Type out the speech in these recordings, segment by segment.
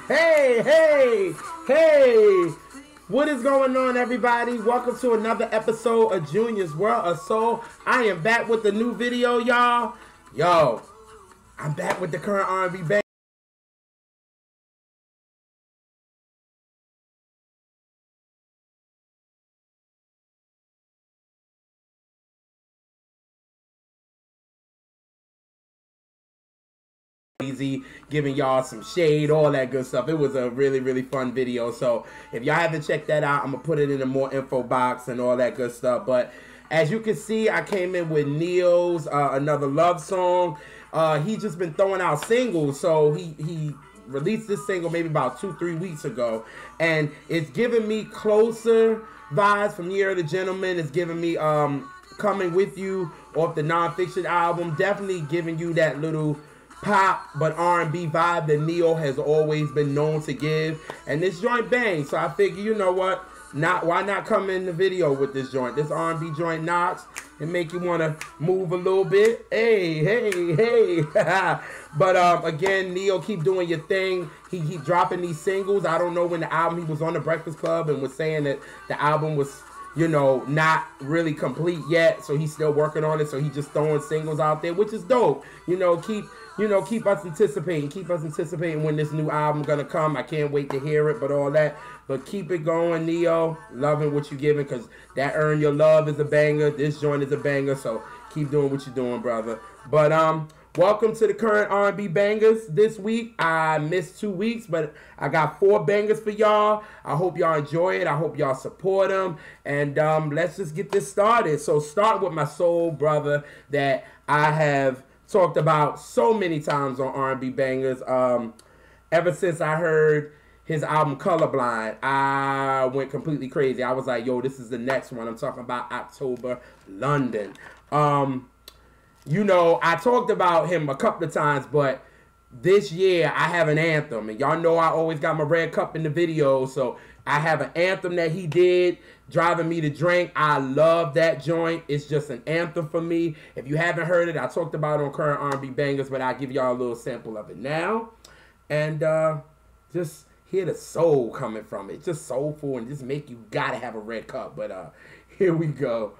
Hey, hey, hey. What is going on, everybody? Welcome to another episode of Junior's World of Soul. I am back with a new video, y'all. Yo, I'm back with the current R&B bang. Easy, giving y'all some shade, all that good stuff. It was a really fun video. So if y'all haven't checked that out, I'm gonna put it in a more info box and all that good stuff. But as you can see, I came in with Neo's another love song. He just been throwing out singles, so he released this single maybe about 2-3 weeks ago, and it's giving me Closer vibes from Year of the Gentleman. It's giving me Coming With You off the Nonfiction album. Definitely giving you that little pop but R&B vibe that Neo has always been known to give, and this joint bangs. So I figure, you know what, why not come in the video with this joint? This R&B joint knocks and make you want to move a little bit. Hey. But again, Neo, keep doing your thing. He keep dropping these singles. I don't know when the album, he was on the Breakfast Club and was saying that the album was, you know, not really complete yet, so he's still working on it. So he's just throwing singles out there, which is dope. Keep us anticipating when this new album gonna come. I can't wait to hear it, but all that. But keep it going, Neo. Loving what you're giving, because that Earn Your Love is a banger. This joint is a banger, so keep doing what you're doing, brother. But welcome to the current R&B bangers this week. I missed 2 weeks, but I got 4 bangers for y'all. I hope y'all enjoy it. I hope y'all support them. And let's just get this started. So start with my soul brother that I have talked about so many times on R&B bangers. Ever since I heard his album Colorblind, I went completely crazy. I was like, yo, this is the next one. I'm talking about October London. You know, I talked about him a couple of times, but this year I have an anthem. And y'all know I always got my red cup in the video, so I have an anthem that he did, Driving Me to Drink. I love that joint. It's just an anthem for me. If you haven't heard it, I talked about it on current R&B bangers, but I'll give y'all a little sample of it now. And just hear the soul coming from it. Just soulful and just make you gotta have a red cup. But here we go.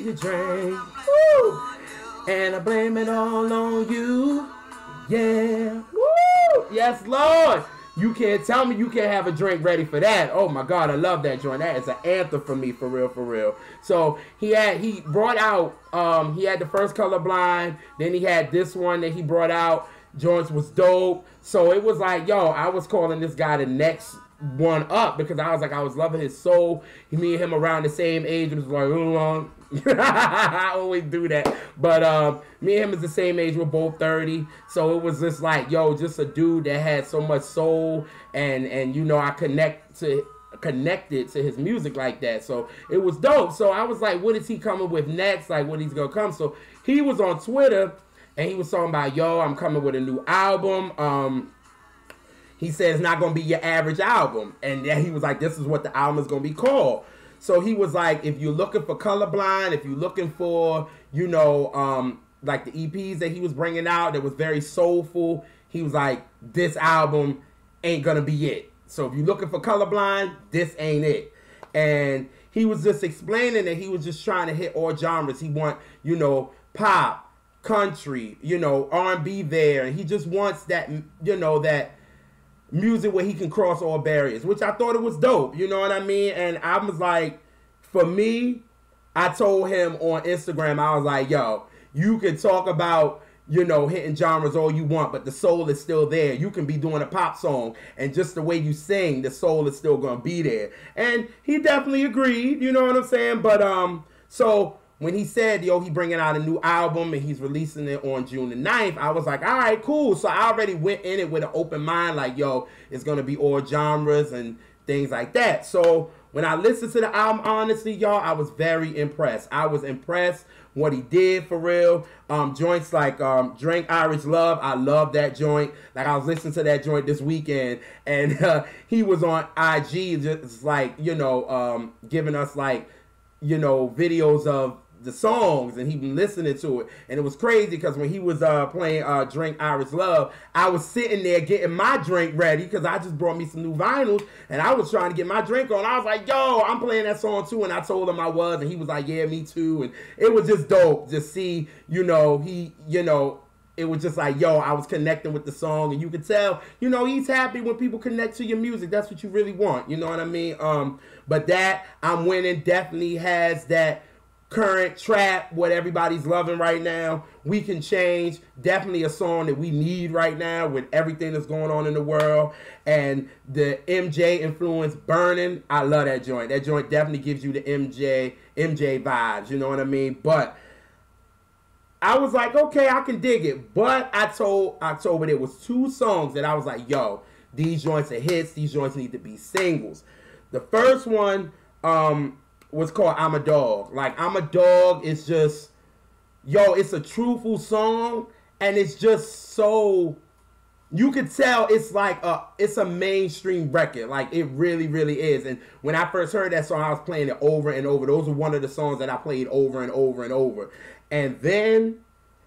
To drink, woo, and I blame it all on you, yeah, woo, yes, Lord. You can't tell me you can't have a drink ready for that. Oh my God, I love that joint. That is an anthem for me, for real. So he brought out, he had the first Colorblind, then he had this one that he brought out. Joints was dope. So it was like, yo, I was calling this guy the next one up, because I was like, I was loving his soul. Me and him around the same age. It was like, I always do that. But me and him is the same age. We're both 30. So it was just like, yo, just a dude that had so much soul, and you know, I connected to his music like that. So it was dope. So I was like, what is he coming with next? Like, what he's gonna come? So he was on Twitter and he was talking about, yo, I'm coming with a new album. He said it's not going to be your average album. And then he was like, this is what the album is going to be called. So he was like, if you're looking for Colorblind, if you're looking for, you know, like the EPs that he was bringing out that was very soulful, he was like, this album ain't going to be it. So if you're looking for Colorblind, this ain't it. And he was just explaining that he was just trying to hit all genres. He want, you know, pop, country, you know, R&B there. And he just wants that, you know, that music where he can cross all barriers, which I thought it was dope, you know what I mean? And I was like, for me, I told him on Instagram, I was like, yo, you can talk about, you know, hitting genres all you want, but the soul is still there. You can be doing a pop song, and just the way you sing, the soul is still gonna be there. And he definitely agreed, you know what I'm saying? But so when he said, yo, he bringing out a new album and he's releasing it on June the 9th, I was like, all right, cool. So I already went in it with an open mind, like, yo, it's going to be all genres and things like that. So when I listened to the album, honestly, y'all, I was very impressed. I was impressed what he did for real. Joints like Drink Irish Love, I love that joint. Like I was listening to that joint this weekend, and he was on IG just like, you know, giving us like, you know, videos of the songs, and he been listening to it, and it was crazy because when he was playing Drink Irish Love, I was sitting there getting my drink ready because I just brought me some new vinyls, and I was trying to get my drink on. I was like, yo, I'm playing that song too, and I told him I was, and he was like, yeah, me too, and it was just dope to see, you know, he, you know, it was just like, yo, I was connecting with the song, and you could tell, you know, he's happy when people connect to your music. That's what you really want, you know what I mean? But that, I'm Winning, definitely has that current trap, what everybody's loving right now. We Can Change, definitely a song that we need right now with everything that's going on in the world. And the MJ influence, Burning, I love that joint. That joint definitely gives you the MJ vibes, you know what I mean? But I was like, okay, I can dig it. But I told October there was 2 songs that I was like, yo, these joints are hits. These joints need to be singles. The first one, was called I'm a Dog. Like, I'm a Dog is just, yo, it's a truthful song, and it's just so, you could tell it's like it's a mainstream record. Like, it really, really is. And when I first heard that song, I was playing it over and over. Those were one of the songs that I played over and over and over. And then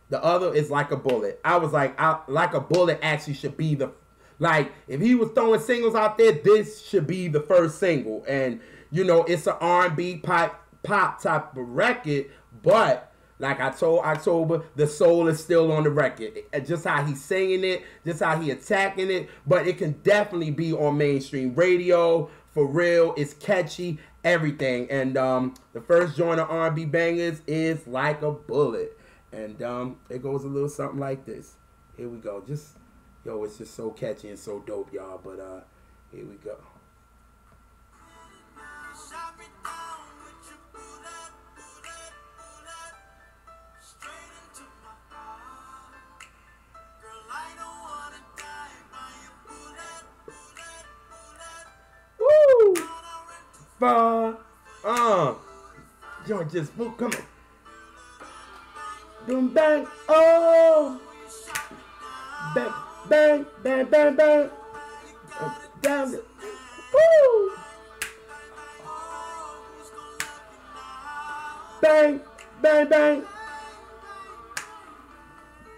the other is Like a Bullet. I was like, Like a Bullet actually should be the, like, if he was throwing singles out there, this should be the first single. And you know, it's an R&B pop type of record, but like I told October, the soul is still on the record. Just how he's singing it, just how he attacking it, but it can definitely be on mainstream radio. For real, it's catchy, everything. And the first joint of R&B bangers is Like a Bullet. And it goes a little something like this. Here we go. Just, yo, it's just so catchy and so dope, y'all. But here we go. Far, joint just move, come on. Boom, bang, oh, bang, bang, bang, bang, bang, down the, woo, bang, bang, bang.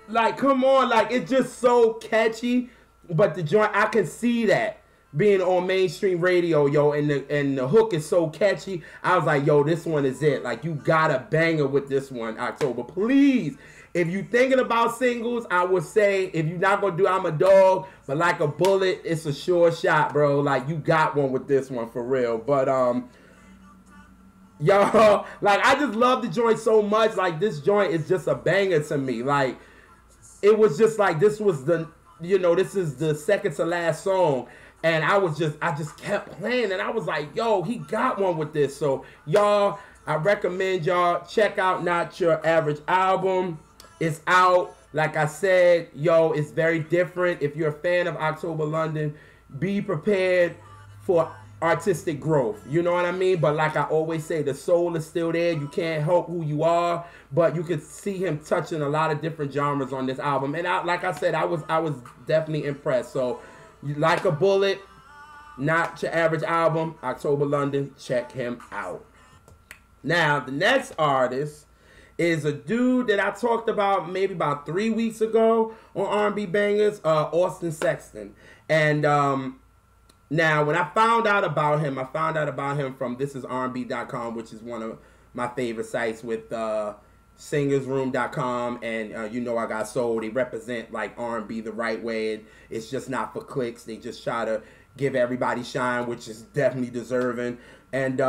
Like, come on, like, it's just so catchy, but the joint, I can see that being on mainstream radio, yo, and the hook is so catchy. I was like, yo, this one is it. Like, you got a banger with this one, October. Please, if you thinking about singles, I would say, if you're not gonna do I'm a Dog, but Like a Bullet, it's a sure shot, bro. Like, you got one with this one for real. But y'all, like, I just love the joint so much. Like, this joint is just a banger to me. Like, it was just like, this was the, you know, this is the second to last song. And I just kept playing, and I was like, yo, he got one with this. So, y'all, I recommend y'all check out Not Your Average album. It's out. Like I said, yo, it's very different. If you're a fan of October London, be prepared for artistic growth. You know what I mean? But like I always say, the soul is still there. You can't help who you are, but you could see him touching a lot of different genres on this album. And like I said, I was definitely impressed. So, Like a Bullet, Not Your Average album, October London, check him out. Now, the next artist is a dude that I talked about maybe about 3 weeks ago on R&B Bangers, Austin Sexton. And now, when I found out about him from thisisrnb.com, which is one of my favorite sites with singersroom.com, and you know I got sold. They represent like R&B the right way, and it's just not for clicks. They just try to give everybody shine, which is definitely deserving. And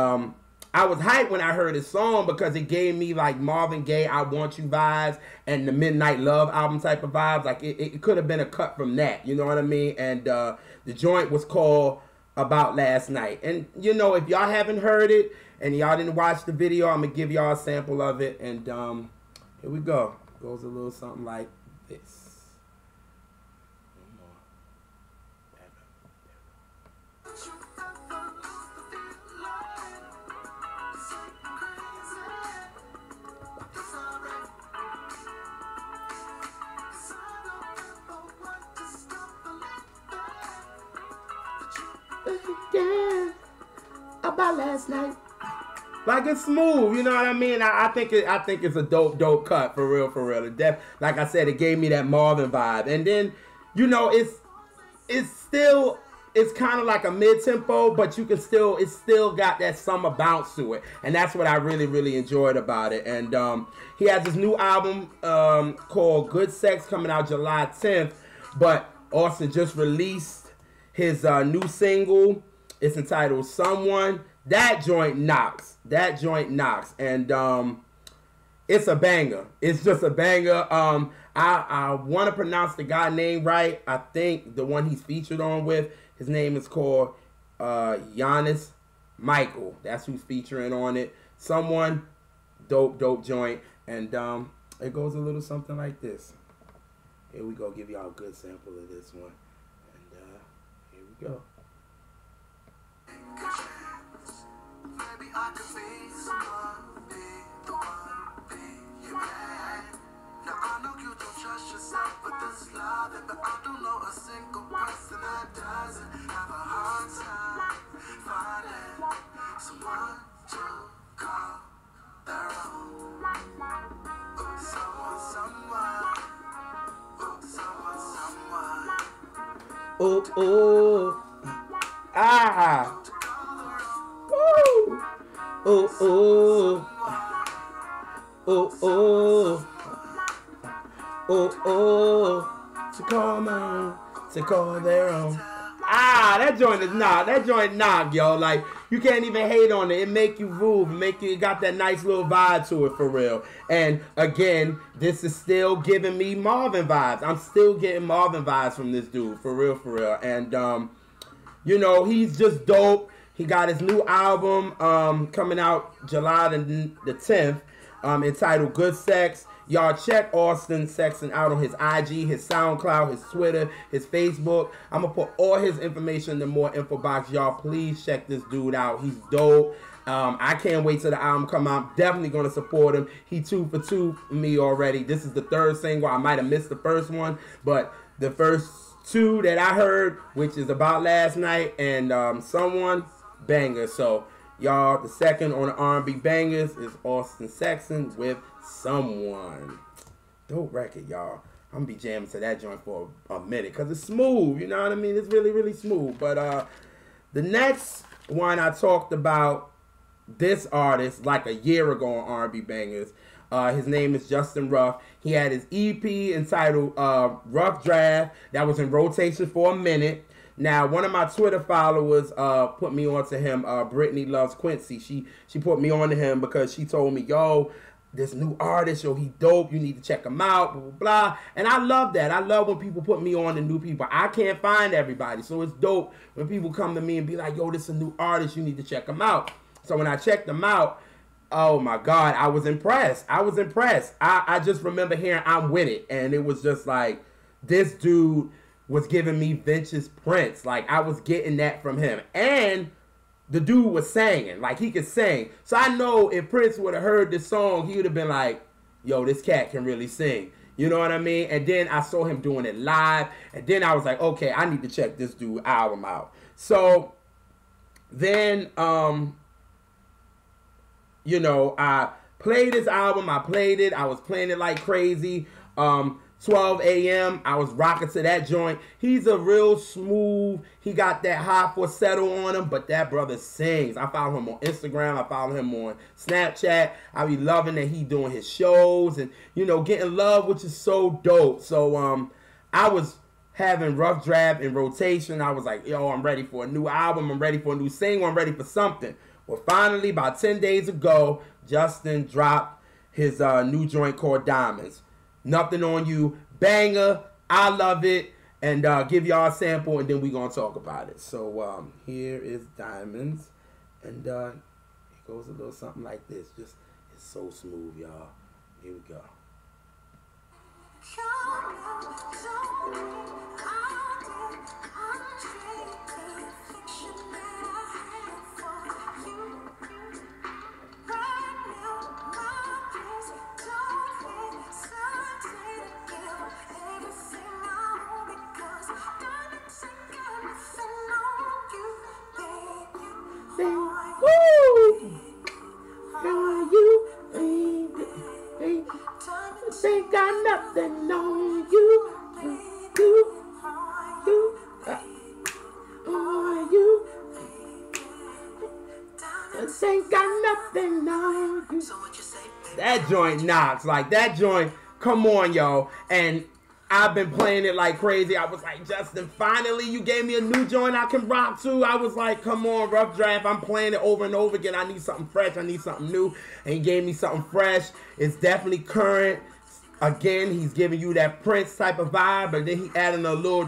I was hyped when I heard his song because it gave me like Marvin Gaye, I Want You vibes, and the Midnight Love album type of vibes. Like it could have been a cut from that, you know what I mean? And the joint was called About Last Night. And you know, if y'all haven't heard it and y'all didn't watch the video, I'm gonna give y'all a sample of it. And here we go. Goes a little something like this. again about last night. Like, it's smooth, you know what I mean? I think it's a dope cut, for real, for real. Like I said, it gave me that Marvin vibe. And then, you know, it's kind of like a mid-tempo, but it's still got that summer bounce to it. And that's what I really, really enjoyed about it. And he has this new album called Good Sex coming out July 10th. But Austin just released his new single. It's entitled Someone. That joint knocks. And it's a banger. It's just a banger. I want to pronounce the guy name right. I think the one he's featured on with, his name is called Giannis Michael. That's who's featuring on it. Someone. Dope joint. And it goes a little something like this. Here we go. Give y'all a good sample of this one. And here we go. Maybe I could be someone, be the one, be your man. Now I know you don't trust yourself, but this love, but I don't know a single person that doesn't have a hard time finding someone to call their own. Someone. Ah. To call their own. That joint knock, yo. Like, you can't even hate on it. It make you groove. It got that nice little vibe to it, for real. And again, this is still giving me Marvin vibes. I'm still getting Marvin vibes from this dude, for real, for real. And you know, he's just dope. He got his new album coming out July the 10th, entitled Good Sex. Y'all check Austin Sexton out on his IG, his SoundCloud, his Twitter, his Facebook. I'm going to put all his information in the more info box. Y'all please check this dude out. He's dope. I can't wait till the album come out. Definitely going to support him. He 2 for 2 for me already. This is the third single. I might have missed the first one, but the first two that I heard, which is About Last Night and Someone, banger. So y'all, the second on the R&B bangers is Austin Sexton with Someone. Dope record, y'all. I'm gonna be jamming to that joint for a minute because it's smooth, you know what I mean? It's really, really smooth. But the next one I talked about, this artist like a year ago on R&B bangers. His name is Ruff. He had his EP entitled Rough Draft that was in rotation for a minute. Now, one of my Twitter followers put me on to him. Brittany Loves Quincy. She put me on to him because she told me, yo, this new artist, yo, he dope. You need to check him out, blah, blah, blah. And I love that. I love when people put me on to new people. I can't find everybody. So it's dope when people come to me and be like, yo, this is a new artist. You need to check him out. So when I checked him out, oh my God, I was impressed. I just remember hearing I'm With It. And it was just like, this dude was giving me vintage Prince. Like, I was getting that from him. And the dude was singing. Like, he could sing. So I know if Prince would have heard this song, he would have been like, yo, this cat can really sing. You know what I mean? And then I saw him doing it live. And then I was like, okay, I need to check this dude's album out. So then, you know, I played his album. I played it. I was playing it like crazy. 12 a.m. I was rocking to that joint. He's a real smooth. He got that high falsetto on him, but that brother sings. I follow him on Instagram. I follow him on Snapchat. I be loving that he doing his shows and, you know, getting love, which is so dope. So I was having Rough Draft in rotation. I was like, yo, I'm ready for a new album. I'm ready for a new single. I'm ready for something. Well, finally, about 10 days ago, Justin dropped his new joint called Diamonds. Nothing on You, banger. I love it. And give y'all a sample, and then we gonna talk about it. So here is Diamonds, and it goes a little something like this. Just, it's so smooth, y'all. Here we go. Woo! Girl, you ain't got nothing on you. You ain't got nothing on you. That joint knocks. Like, that joint, come on, yo. And I've been playing it like crazy. I was like, Justin, finally you gave me a new joint I can rock to. I was like, come on, Rough Draft. I'm playing it over and over again. I need something fresh. I need something new. And he gave me something fresh. It's definitely current. Again, he's giving you that Prince type of vibe, but then he adding a little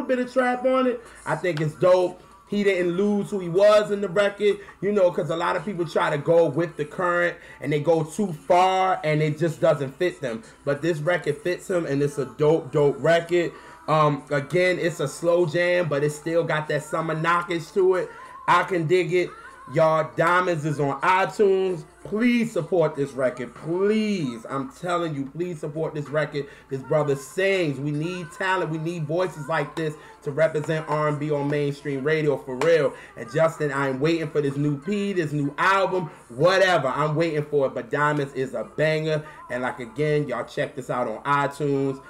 bit of trap on it. I think it's dope. He didn't lose who he was in the record, you know, because a lot of people try to go with the current and they go too far and it just doesn't fit them. But this record fits him and it's a dope record. Again, it's a slow jam, but it still got that summer knockage to it. I can dig it. Y'all, Diamonds is on iTunes. Please support this record. Please. I'm telling you, please support this record. This brother sings. We need talent. We need voices like this to represent R&B on mainstream radio for real. And Justin, I'm waiting for this new P, this new album, whatever. I'm waiting for it. But Diamonds is a banger. And like, again, y'all check this out on iTunes.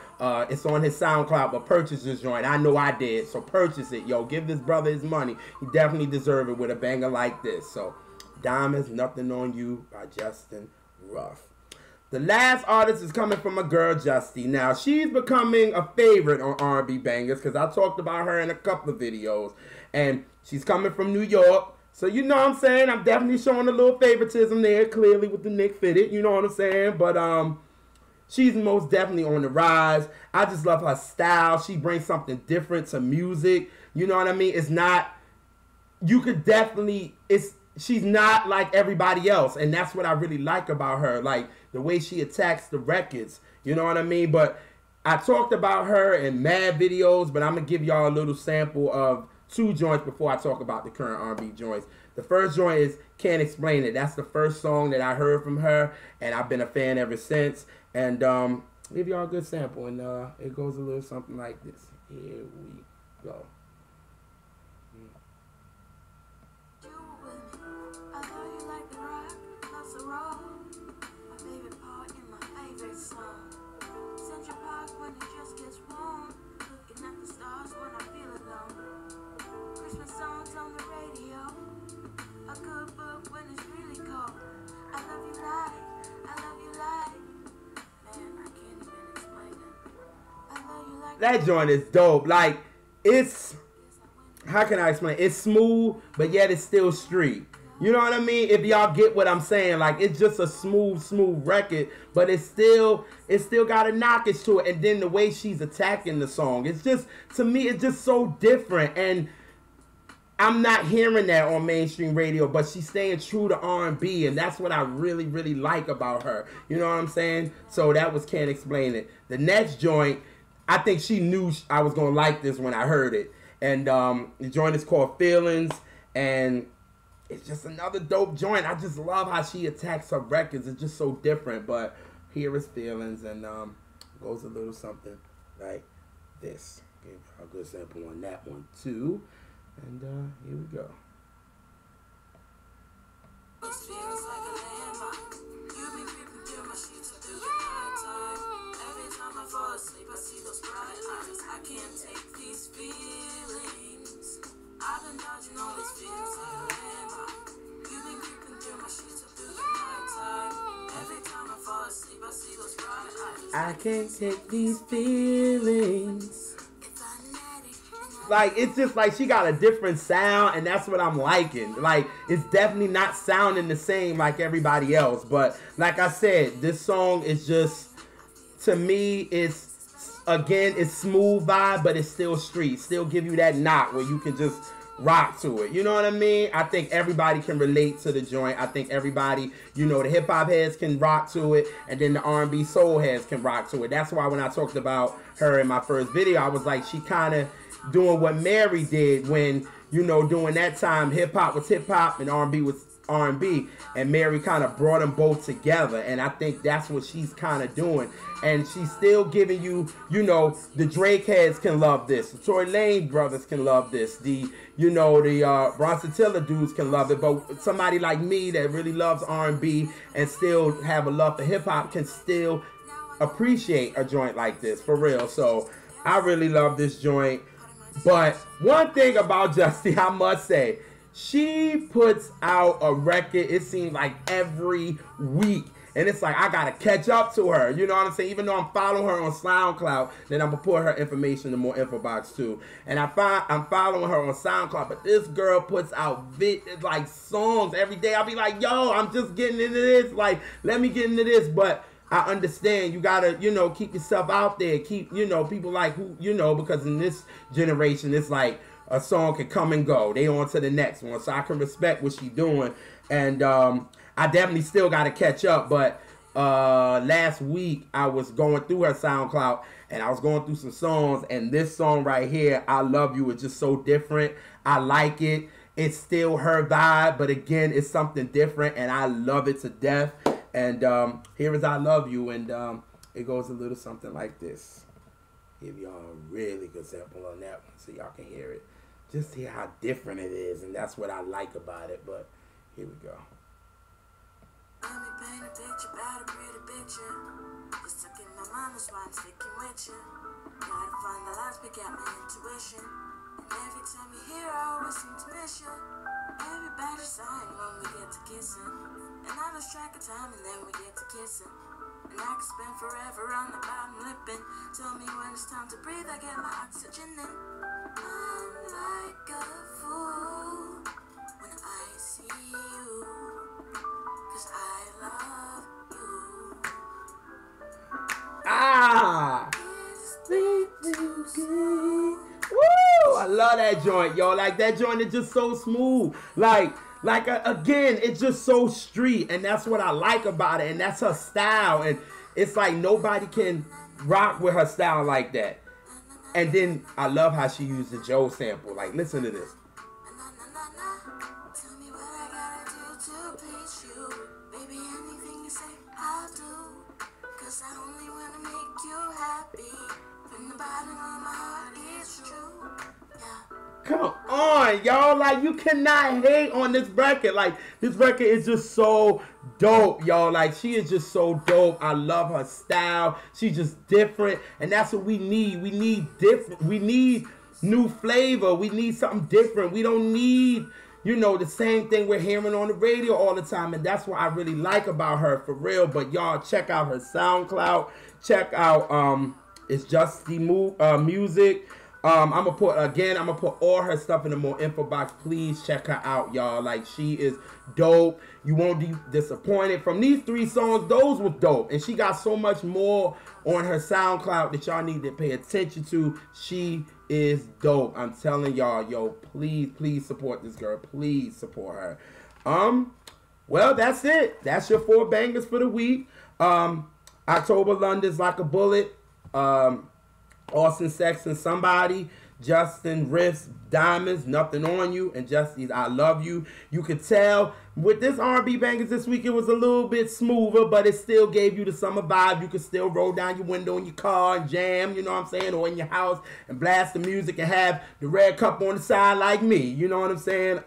It's on his SoundCloud, but purchase this joint. I know I did, so purchase it. Yo, give this brother his money. He definitely deserves it with a banger like this. So, Diamonds, Nothing on You by Justin Ruff. The last artist is coming from a girl, Justy. Now, she's becoming a favorite on R&B bangers because I talked about her in a couple of videos. And she's coming from New York. So, you know what I'm saying? I'm definitely showing a little favoritism there, clearly, with the Nick Fitted. You know what I'm saying? But, she's most definitely on the rise. I just love her style. She brings something different to music. You know what I mean? It's not, you could definitely, she's not like everybody else. And that's what I really like about her. Like, the way she attacks the records. You know what I mean? But I talked about her in mad videos, but I'm going to give y'all a little sample of 2 joints before I talk about the current R&B joints. The first joint is Can't Explain It. That's the first song that I heard from her, and I've been a fan ever since. And give y'all a good sample, and it goes a little something like this. Here we go. I know you like the rock, that's the roll. My favorite part in my favorite song. Central Park when it just gets warm. Looking at the stars when I feel alone. Christmas songs on the radio. A good book when it's really cold. I love you like, I love you like. That joint is dope. Like, it's, how can I explain? It's smooth, but yet it's still street. You know what I mean? If y'all get what I'm saying, like, it's just a smooth record, but it's still got a knockage to it. And then the way she's attacking the song, it's just, to me, it's just so different. And I'm not hearing that on mainstream radio, but she's staying true to R&B, and that's what I really, really like about her. You know what I'm saying? So that was Can't Explain It. The next joint, I think she knew I was going to like this when I heard it. And the joint is called Feelings, and it's just another dope joint. I just love how she attacks her records. It's just so different, but here is Feelings, and goes a little something like this. Give a good sample on that one, too. And here we go. This feels like a landmark. You've been creeping through my sheets through the nighttime. Every time I fall asleep, I see those bright eyes. I can't take these feelings. I've been dodging all these feelings like a landmark. You've been creeping through my sheets through the nighttime. Every time I fall asleep, I see those bright eyes. I can't take these feelings. Like, it's just like she got a different sound, and that's what I'm liking. Like, it's definitely not sounding the same like everybody else. But like I said, this song is just, to me, it's, again, it's smooth vibe, but it's still street. Still give you that knock where you can just rock to it. You know what I mean? I think everybody can relate to the joint. I think everybody, you know, the hip-hop heads can rock to it, and then the R&B soul heads can rock to it. That's why when I talked about her in my first video, I was like, she kind of doing what Mary did when, you know, during that time, hip-hop was hip-hop and R&B was R&B, and Mary kind of brought them both together, and I think that's what she's kind of doing. And she's still giving you, you know, the Drake heads can love this, the Tory Lanez brothers can love this, the, you know, the Bronson Tiller dudes can love it, but somebody like me that really loves R&B and still have a love for hip-hop can still appreciate a joint like this, for real. So I really love this joint. But one thing about Justy, I must say, she puts out a record, it seems like every week. And it's like, I gotta catch up to her. You know what I'm saying? Even though I'm following her on SoundCloud, then I'm gonna put her information in the more info box too. And I'm following her on SoundCloud, but this girl puts out like songs every day. I'll be like, yo, I'm just getting into this. Like, let me get into this. But I understand you gotta, you know, keep yourself out there. Keep, you know, people like who, you know, because in this generation, it's like a song can come and go. They on to the next one. So I can respect what she's doing. And I definitely still got to catch up, but last week I was going through her SoundCloud and I was going through some songs, and this song right here, I Love You, is just so different. I like it. It's still her vibe, but again, it's something different, and I love it to death. And here is I Love You, and it goes a little something like this. Give y'all a really good sample on that one so y'all can hear it. Just hear how different it is, and that's what I like about it, but here we go. Let me paint a picture about a pretty picture. You're stuck in my mind, that's why I'm sticking with you. Gotta find the lines, pick out my intuition. And every time you hear, I always seem to miss you. Everybody's sighing when we get to kissing. And I lose track of time and then we get to kissing. And I can spend forever on the bottom lipping. Tell me when it's time to breathe, I get my oxygen in. I'm like a fool when I see you. I love you. Ah! Woo! I love that joint, yo. Like, that joint is just so smooth. Again, it's just so street, and that's what I like about it, and that's her style, and it's like nobody can rock with her style like that. And then I love how she used the Joe sample. Like, listen to this. Come on, y'all. Like, you cannot hate on this record. Like, this record is just so dope, y'all. Like, she is just so dope. I love her style. She's just different. And that's what we need. We need different. We need new flavor. We need something different. We don't need, you know, the same thing we're hearing on the radio all the time. And that's what I really like about her, for real. But y'all, check out her SoundCloud. Check out it's Justy Music. I'm gonna put all her stuff in the more info box. Please check her out, y'all. Like, she is dope. You won't be disappointed. From these 3 songs, those were dope. And she got so much more on her SoundCloud that y'all need to pay attention to. She is dope. I'm telling y'all, yo, please support this girl. Please support her. Well, that's it. That's your 4 bangers for the week. October London's Like a Bullet. Austin Sexton, Somebody, Justin Riffs, Diamonds, Nothing on You, and Justy's I Love You. You could tell with this R&B bangers this week, it was a little bit smoother, but it still gave you the summer vibe. You could still roll down your window in your car and jam, you know what I'm saying, or in your house and blast the music and have the red cup on the side like me, you know what I'm saying?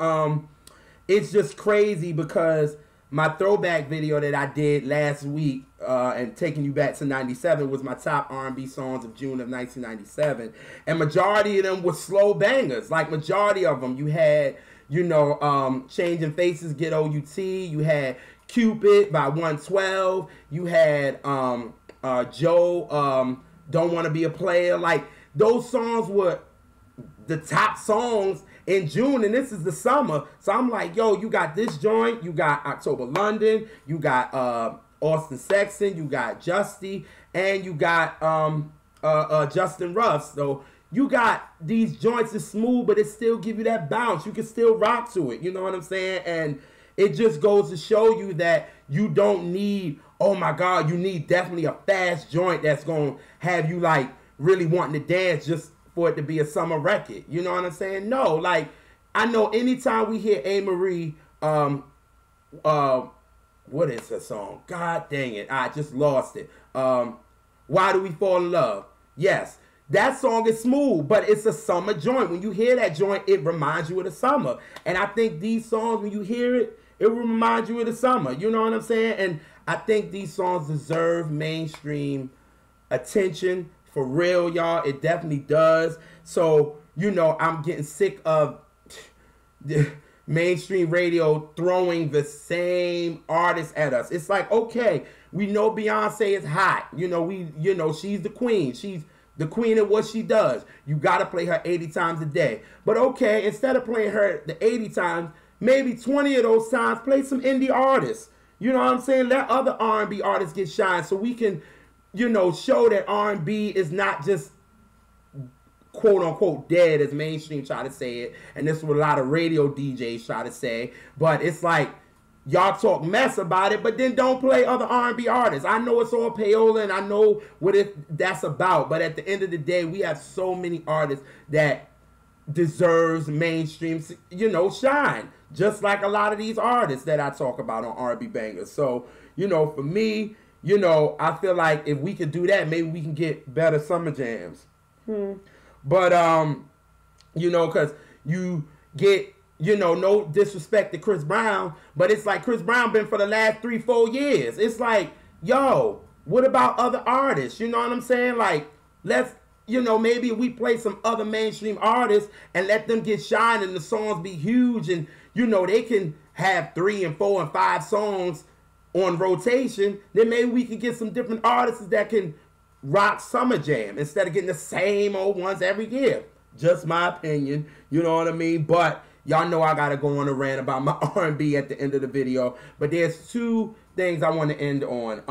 It's just crazy because my throwback video that I did last week and taking you back to 97 was my top R&B songs of June of 1997. And majority of them were slow bangers. Like, majority of them. You had, you know, Changing Faces, Get OUT. You had Cupid by 112. You had Joe, Don't Want to Be a Player. Like, those songs were the top songs in June, and this is the summer. So I'm like, yo, you got this joint, you got October London, you got Austin Sexton, you got Justy, and you got Justin Ruff. So you got these joints is smooth, but it still give you that bounce. You can still rock to it, you know what I'm saying? And it just goes to show you that you don't need, oh my God, you need definitely a fast joint that's gonna have you like really wanting to dance just for it to be a summer record. You know what I'm saying? No, like, I know anytime we hear A. Marie what is the song? God dang it, I just lost it. Why Do We Fall in Love? Yes, that song is smooth, but it's a summer joint. When you hear that joint, it reminds you of the summer. And I think these songs, when you hear it, it will remind you of the summer. You know what I'm saying? And I think these songs deserve mainstream attention. For real, y'all. It definitely does. So, you know, I'm getting sick of the mainstream radio throwing the same artists at us. It's like, okay, we know Beyonce is hot. You know, she's the queen. She's the queen of what she does. You got to play her 80 times a day. But okay, instead of playing her the 80 times, maybe 20 of those times, play some indie artists. You know what I'm saying? Let other R&B artists get shine so we can, you know, show that R&B is not just quote unquote dead as mainstream try to say it. And this is what a lot of radio DJs try to say. But it's like, y'all talk mess about it, but then don't play other R&B artists. I know it's all payola and I know what that's about. But at the end of the day, we have so many artists that deserves mainstream, you know, shine. Just like a lot of these artists that I talk about on R&B Bangers. So, you know, for me, you know, I feel like if we could do that, maybe we can get better summer jams. But, you know, because you get, you know, no disrespect to Chris Brown, but it's like Chris Brown been for the last 3-4 years. It's like, yo, what about other artists? You know what I'm saying? Like, let's, you know, maybe we play some other mainstream artists and let them get shine and the songs be huge and, you know, they can have 3 and 4 and 5 songs on rotation. Then maybe we can get some different artists that can rock Summer Jam instead of getting the same old ones every year. Just my opinion, you know what I mean? But y'all know I gotta go on a rant about my R&B at the end of the video. But there's 2 things I want to end on.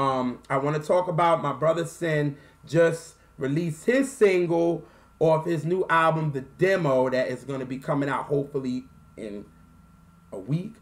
I want to talk about my brother Sin just released his single off his new album, The Demo, that is going to be coming out hopefully in a week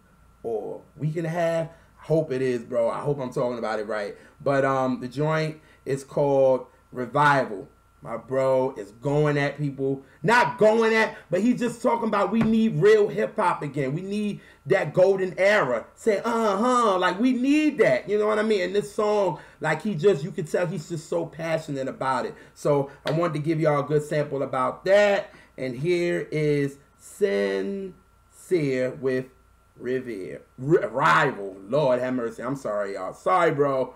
or week and a half. I hope it is, bro. I hope I'm talking about it right. But the joint is called Revival. My bro is going at people. Not going at, but he's just talking about we need real hip-hop again. We need that golden era. Say, like we need that. You know what I mean? And this song, like you can tell he's just so passionate about it. So I wanted to give y'all a good sample about that. And here is Sincere with Rival. Lord have mercy. I'm sorry, y'all. Sorry, bro.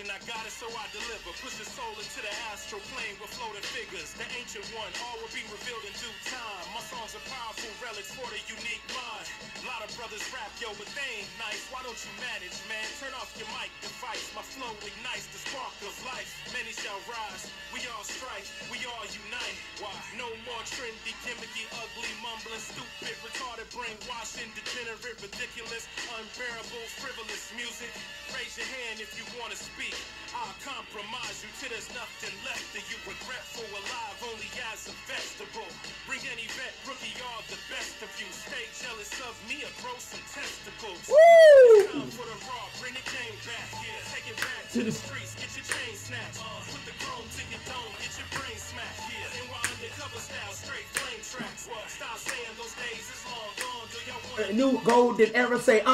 I got it, so I deliver. Push the soul into the astral plane with floating figures. The ancient one, all will be revealed in due time. My songs are powerful relics for the unique mind. A lot of brothers rap, yo, but they ain't nice. Why don't you manage, man? Turn off your mic device. My flow ignites the spark of life. Many shall rise. We all strike. We all unite. Why? No more trendy, gimmicky, ugly, mumbling, stupid, retarded, brainwashing, degenerate, ridiculous, unbearable, frivolous music. Raise your hand if you want to speak. I'll compromise you till there's nothing left of you. Regretful, alive only as a vegetable. Bring any vet, rookie, all the best of you. Stay jealous of me or grow some testicles. Woo! Time for the raw, bring the game back. Yeah, take it back to the streets, get your chain snatched. Put the chrome to your dome, get your brain smacked. Yeah, and we're undercover style, straight flame tracks. Stop saying those days is long gone. Do y'all want a new golden era? Say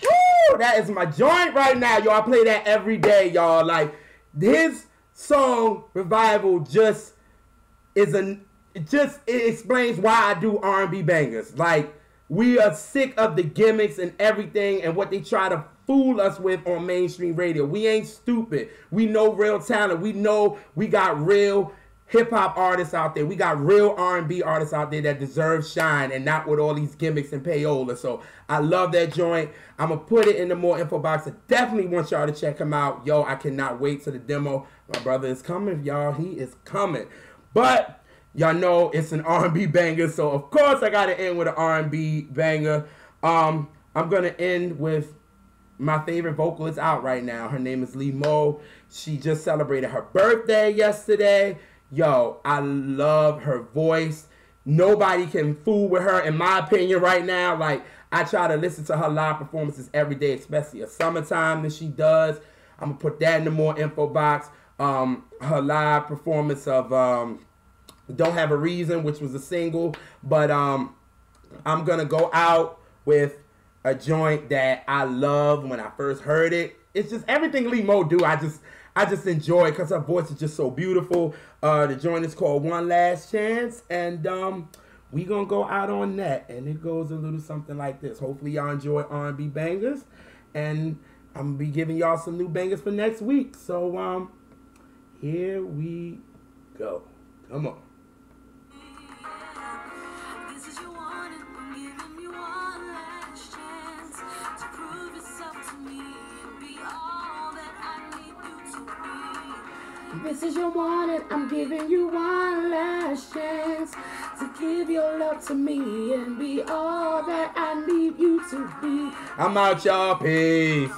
Woo! That is my joint right now, y'all. I play that every day, y'all. Like, his song Revival just it explains why I do R&B bangers. Like, we are sick of the gimmicks and everything and what they try to fool us with on mainstream radio. We ain't stupid. We know real talent. We know we got real hip-hop artists out there. We got real R&B artists out there that deserve shine and not with all these gimmicks and payola. So I love that joint. I'm going to put it in the more info box. I definitely want y'all to check him out. Yo, I cannot wait to the demo. My brother is coming, y'all. He is coming. But y'all know it's an R&B banger. So, of course, I got to end with an R&B banger. I'm going to end with my favorite vocalist out right now. Her name is Lee Mo. She just celebrated her birthday yesterday. yo, I love her voice. Nobody can fool with her, in my opinion, right now. Like, I try to listen to her live performances every day, especially a summertime that she does. I'm going to put that in the more info box. Her live performance of Don't Have a Reason, which was a single. But I'm going to go out with a joint that I loved when I first heard it. It's just everything Lee Mo do. I just enjoy it because her voice is just so beautiful. The joint is called One Last Chance, and we gonna go out on that, and it goes a little something like this. Hopefully y'all enjoy R&B bangers, and I'm gonna be giving y'all some new bangers for next week. So here we go. Come on. This is your warning, I'm giving you one last chance to give your love to me and be all that I need you to be. I'm out, y'all. Peace.